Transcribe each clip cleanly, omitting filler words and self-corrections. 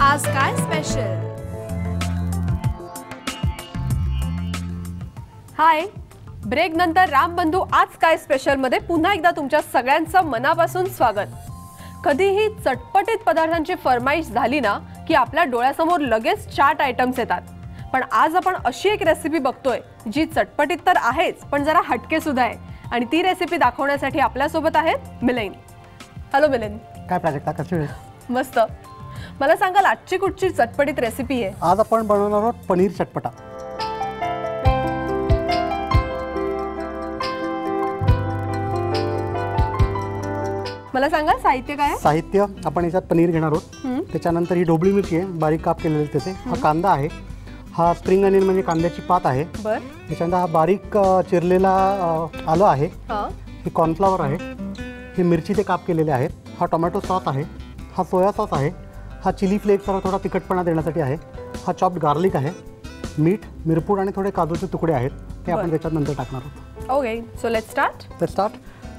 आज काय स्पेशल? हाय, ब्रेक नंतर रामबंधू आज काय स्पेशल मध्ये पुन्हा एकदा तुमच्या सगळ्यांचं मनापासून स्वागत. कधीही चटपटीत पदार्थांची फरमाईश झाली ना की आपल्या डोळ्यासमोर लगेच चाट आयटम्स येतात. पण आज आपण अशी एक रेसिपी बघतोय जी चटपटीत तर आहेच पण जरा हटके सुद्धा आहे. आणि ती रेसिपी दाखवण्यासाठी आपल्यासोबत आहेत मिलिंद. हॅलो मिलिंद. काय प्राजक्ता, कशी आहे? मस्त. मला सांगाल आजची कुठची चटपटीत रेसिपी आहे? आज आपण बनवणार आहोत पनीर चटपटा. मला सांगा साहित्य काय आहे? साहित्य आपण याच्यात पनीर घेणार आहोत. त्याच्यानंतर ही ढोबळी मिरची आहे, बारीक काप केलेली त्याचे. हा कांदा आहे, हा स्प्रिंग अनियन म्हणजे कांद्याची पात आहे. बर. त्याच्यानंतर हा बारीक चिरलेला आलं आहे. हे कॉर्नफ्लॉवर आहे. हे मिरचीचे काप केलेले आहेत. हा टोमॅटो सॉस आहे. हा सोया सॉस आहे. हा चिली फ्लेक्स थोडा तिखटपणा देण्यासाठी आहे. हा चॉप्ड गार्लिक आहे. मीठ, मिरपूड आणि थोडे काजूचे तुकडे आहेत, ते आपण त्याच्यात नंतर टाकणार आहोत. Okay, so let's start.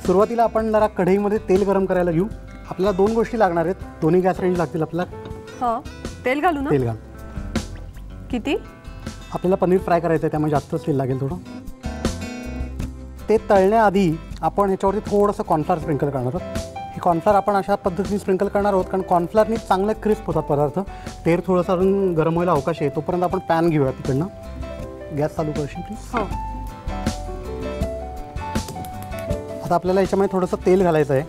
सुरुवातीला आपण जरा कढईमध्ये तेल गरम करायला घेऊ. आपल्याला 2 गोष्टी लागणार आहेत, दोन्ही गॅस रेंज लागतील आपल्याला. हां, तेल घालू ना? तेल घाल. किती? आपल्याला पनीर फ्राय करायचं आहे, त्यामुळे जास्त तेल लागेल थोडं. ते तळण्याआधी आपण ह्याच्यावरती थोडंसं कॉर्नफ्लॉवर स्प्रिंकल करणार आहोत. हे कॉर्नफ्लॉवर आपण अशा पद्धतीने स्प्रिंकल करणार आहोत कारण कॉर्नफ्लॉवरनी चांगले क्रिस्प होतात पदार्थ. तेल थोडंसं अजून गरम व्हायला अवकाश आहे, तोपर्यंत आपण पॅन घेऊया तिकडनं. गॅस चालू करशील प्लीज? हो. आता आपल्याला याच्यामध्ये थोडंसं तेल घालायचं आहे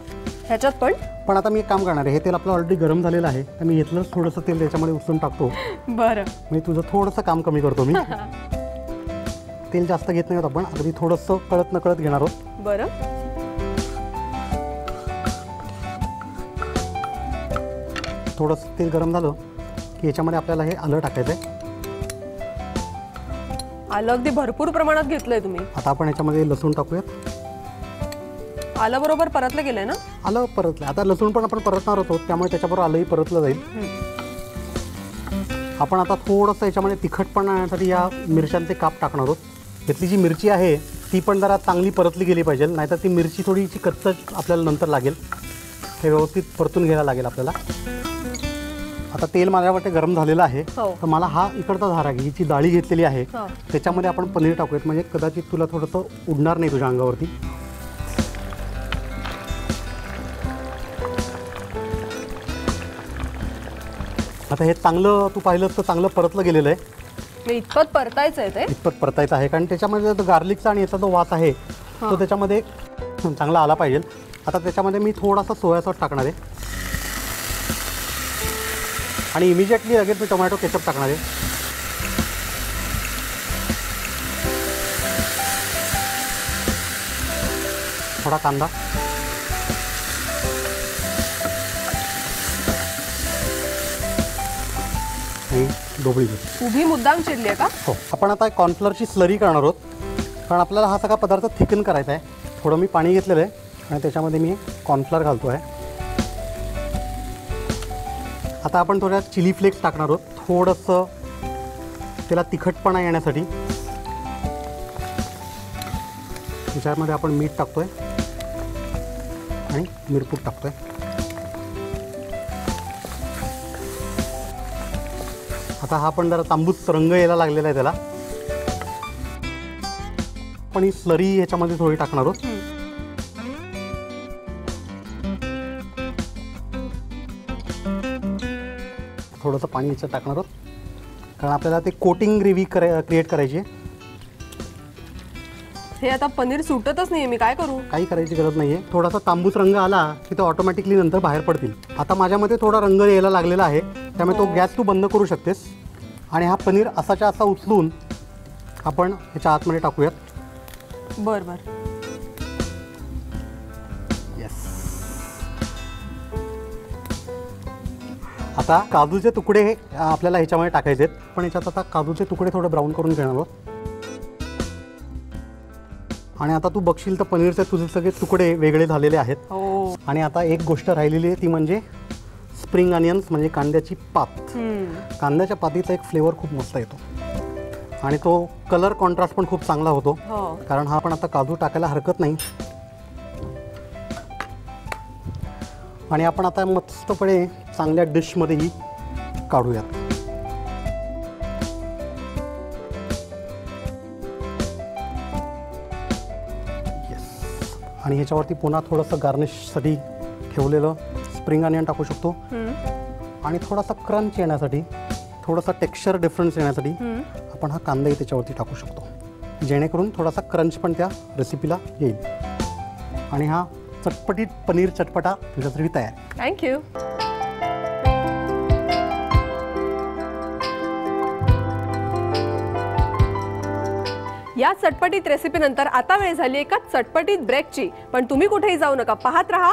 ह्याच्यात पण आता मी एक काम करणार आहे. हे तेल आपलं ऑलरेडी गरम झालेलं आहे, तर मी घेतलं थोडंसं तेल त्याच्यामध्ये उचलून टाकतो. बरं, मी तुझं थोडंसं काम कमी करतो. मी तेल जास्त घेत नाही आहोत आपण, अगदी थोडंसं कळत नकळत घेणार आहोत. बरं. थोडंसं तेल गरम झालं की याच्यामध्ये आपल्याला हे आलं टाकायचं आहे. आलं अगदी भरपूर प्रमाणात घेतलंय तुम्ही. आता आपण याच्यामध्ये लसूण टाकूयात. आलं बरोबर परतलं गेलंय ना? आलं परतलं. आता लसूण पण आपण परतणार होतो, त्यामुळे त्याच्याबरोबर आलंही परतलं जाईल. आपण आता थोडंसं याच्यामध्ये तिखटपणा येण्यासाठी या मिरच्यांचे काप टाकणार आहोत. यातली जी मिरची आहे ती पण जरा चांगली परतली गेली पाहिजे, नाहीतर ती मिरची थोडीशी कच्चट आपल्याला नंतर लागेल. हे व्यवस्थित परतून घ्यायला लागेल आपल्याला. आता तेल माझ्याकडे गरम झालेलं आहे, तर मला हा इकडचा धारा ही जी डाळी घेतलेली आहे त्याच्यामध्ये आपण पनीर टाकूयात, म्हणजे कदाचित तुला थोडंसं उडणार नाही तुझ्या अंगावरती. आता हे चांगलं तू पाहिलं तर चांगलं परतलं गेलेलं आहे. इतपत परतायचं आहे ते? इतपत परतायचं आहे कारण त्याच्यामध्ये जो गार्लिकचा आणि याचा जो वास आहे तो त्याच्यामध्ये चांगला आला पाहिजे. आता त्याच्यामध्ये मी थोडासा सोया सॉस टाकणार आहे आणि इमिजिएटली लगेच मी टोमॅटो केचप टाकणार आहे. थोडा कांदा, ढोबळी मिरची उभी मुद्दाम चिरली आहे का? हो. आपण आता कॉर्नफ्लॉवरची स्लरी करणार आहोत कारण आपल्याला हा सगळा पदार्थ थिकन करायचा आहे. थोडं मी पाणी घेतलेलं आहे आणि त्याच्यामध्ये मी कॉर्नफ्लॉवर घालतो आहे. आता आपण थोड्या चिली फ्लेक्स टाकणार आहोत, थोडंसं त्याला तिखटपणा येण्यासाठी. त्याच्यामध्ये आपण मीठ टाकतोय आणि मिरपूड टाकतोय. आता हा पण जरा तांबूस रंग यायला लागलेला आहे त्याला. आपण ही स्लरी ह्याच्यामध्ये थोडी टाकणार आहोत. थोडंसं पाणी याच्यात टाकणार आहोत कारण आपल्याला ते कोटिंग ग्रेव्ही क्रिएट करायची आहे. हे आता पनीर सुटतच नाहीये, मी काय करू? काही करायची गरज नाही आहे. थोडासा तांबूस रंग आला की तो ऑटोमॅटिकली नंतर बाहेर पडतील. आता माझ्यामध्ये थोडा रंग यायला लागलेला आहे, त्यामुळे तो गॅस तू बंद करू शकतेस. आणि हा पनीर असाच्या असा उचलून आपण ह्याच्या आतमध्ये टाकूयात. बरं बरं. येस. आता काजूचे तुकडे आपल्याला ह्याच्यामध्ये टाकायचे आहेत, पण ह्याच्यात आता काजूचे तुकडे थोडे ब्राऊन करून घेणार आहोत. आणि आता तू बघशील तर पनीरचे तुझे सगळे तुकडे वेगळे झालेले आहेत. आणि आता एक गोष्ट राहिलेली आहे ती म्हणजे स्प्रिंग अनियन्स म्हणजे कांद्याची पात. कांद्याच्या पातीचा एक फ्लेवर खूप मस्त येतो आणि तो कलर कॉन्ट्रास्ट पण खूप चांगला होतो कारण हा आपण आता काजू टाकायला हरकत नाही. आणि आपण आता मस्तपणे चांगल्या डिशमध्ये ही काढूयात. आणि ह्याच्यावरती पुन्हा थोडंसं गार्निशसाठी ठेवलेलं स्प्रिंग अनियन टाकू शकतो. आणि थोडासा क्रंच येण्यासाठी, थोडासा टेक्स्चर डिफरन्स येण्यासाठी आपण हा कांदाही त्याच्यावरती टाकू शकतो, जेणेकरून थोडासा क्रंच पण त्या रेसिपीला येईल. आणि हा चटपटीत पनीर चटपटा तुझ्यासाठी तयार. थँक्यू. या चटपटीत रेसिपीनंतर आता वेळ झाली एका चटपटीत ब्रेकची. पण तुम्ही कुठेही जाऊ नका, पाहत रहा.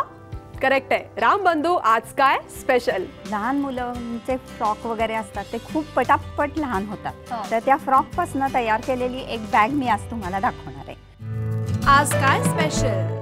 करेक्ट आहे, रामबंधू आज काय स्पेशल. लहान मुलांचे फ्रॉक वगैरे असतात ते खूप पटापट लहान होतात, तर त्या फ्रॉक पासून तयार केलेली एक बॅग मी आज तुम्हाला दाखवणार आहे. आज काय स्पेशल.